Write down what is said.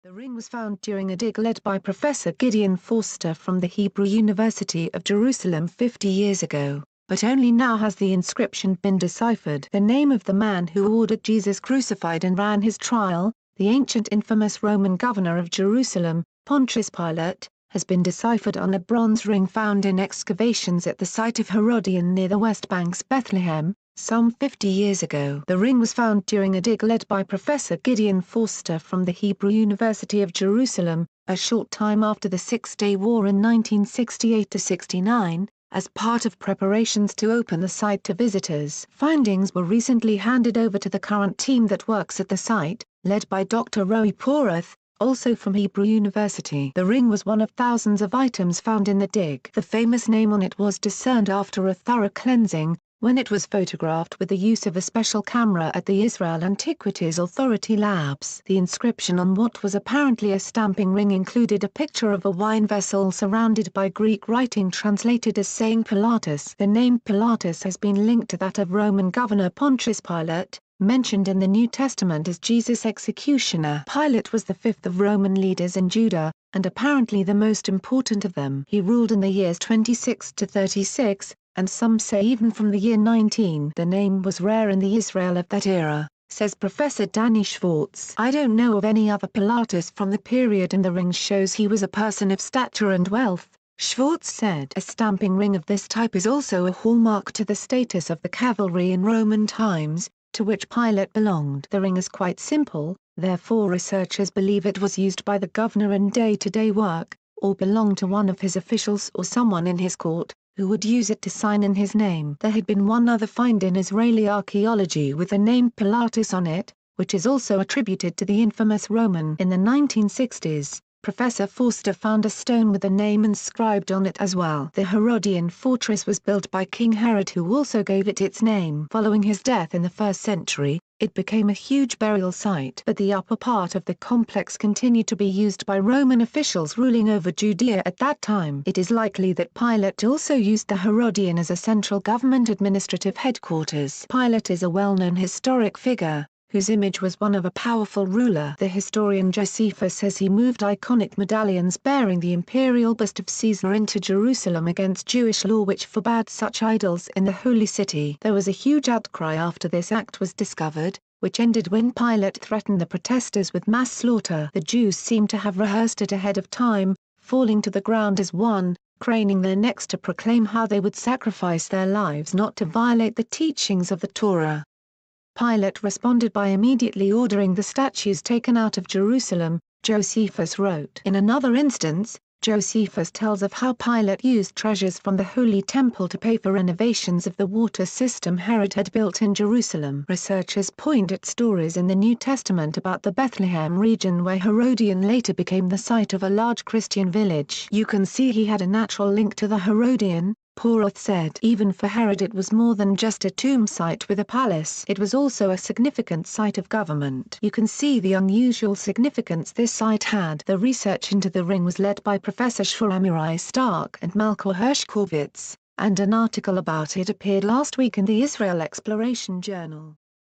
The ring was found during a dig led by Professor Gideon Forster from the Hebrew University of Jerusalem 50 years ago, but only now has the inscription been deciphered. The name of the man who ordered Jesus crucified and ran his trial, the ancient infamous Roman governor of Jerusalem, Pontius Pilate, has been deciphered on a bronze ring found in excavations at the site of Herodion near the West Bank's Bethlehem, some 50 years ago. The ring was found during a dig led by Professor Gideon Forster from the Hebrew University of Jerusalem, a short time after the Six-Day War in 1968–69, as part of preparations to open the site to visitors. Findings were recently handed over to the current team that works at the site, led by Dr. Roy Porath, also from Hebrew University. The ring was one of thousands of items found in the dig. The famous name on it was discerned after a thorough cleansing, when it was photographed with the use of a special camera at the Israel Antiquities Authority labs. The inscription on what was apparently a stamping ring included a picture of a wine vessel surrounded by Greek writing translated as saying Pilatus. The name Pilatus has been linked to that of Roman governor Pontius Pilate, mentioned in the New Testament as Jesus' executioner. Pilate was the fifth of Roman leaders in Judah, and apparently the most important of them. He ruled in the years 26 to 36, and some say even from the year 19. The name was rare in the Israel of that era, says Professor Danny Schwartz. I don't know of any other Pilatus from the period, and the ring shows he was a person of stature and wealth, Schwartz said. A stamping ring of this type is also a hallmark to the status of the cavalry in Roman times, to which Pilate belonged. The ring is quite simple, therefore researchers believe it was used by the governor in day-to-day work, or belonged to one of his officials or someone in his court, who would use it to sign in his name. There had been one other find in Israeli archaeology with the name Pilatus on it, which is also attributed to the infamous Roman. In the 1960s, Professor Forster found a stone with the name inscribed on it as well. The Herodion fortress was built by King Herod, who also gave it its name. Following his death in the 1st century, it became a huge burial site. But the upper part of the complex continued to be used by Roman officials ruling over Judea at that time. It is likely that Pilate also used the Herodion as a central government administrative headquarters. Pilate is a well-known historic figure, whose image was one of a powerful ruler. The historian Josephus says he moved iconic medallions bearing the imperial bust of Caesar into Jerusalem against Jewish law which forbade such idols in the Holy City. There was a huge outcry after this act was discovered, which ended when Pilate threatened the protesters with mass slaughter. The Jews seem to have rehearsed it ahead of time, falling to the ground as one, craning their necks to proclaim how they would sacrifice their lives not to violate the teachings of the Torah. Pilate responded by immediately ordering the statues taken out of Jerusalem, Josephus wrote. In another instance, Josephus tells of how Pilate used treasures from the Holy Temple to pay for renovations of the water system Herod had built in Jerusalem. Researchers point at stories in the New Testament about the Bethlehem region where Herodion later became the site of a large Christian village. You can see he had a natural link to the Herodion, Porath said. Even for Herod it was more than just a tomb site with a palace. It was also a significant site of government. You can see the unusual significance this site had. The research into the ring was led by Professor Shlomo Stark and Malko Hershkovitz, and an article about it appeared last week in the Israel Exploration Journal.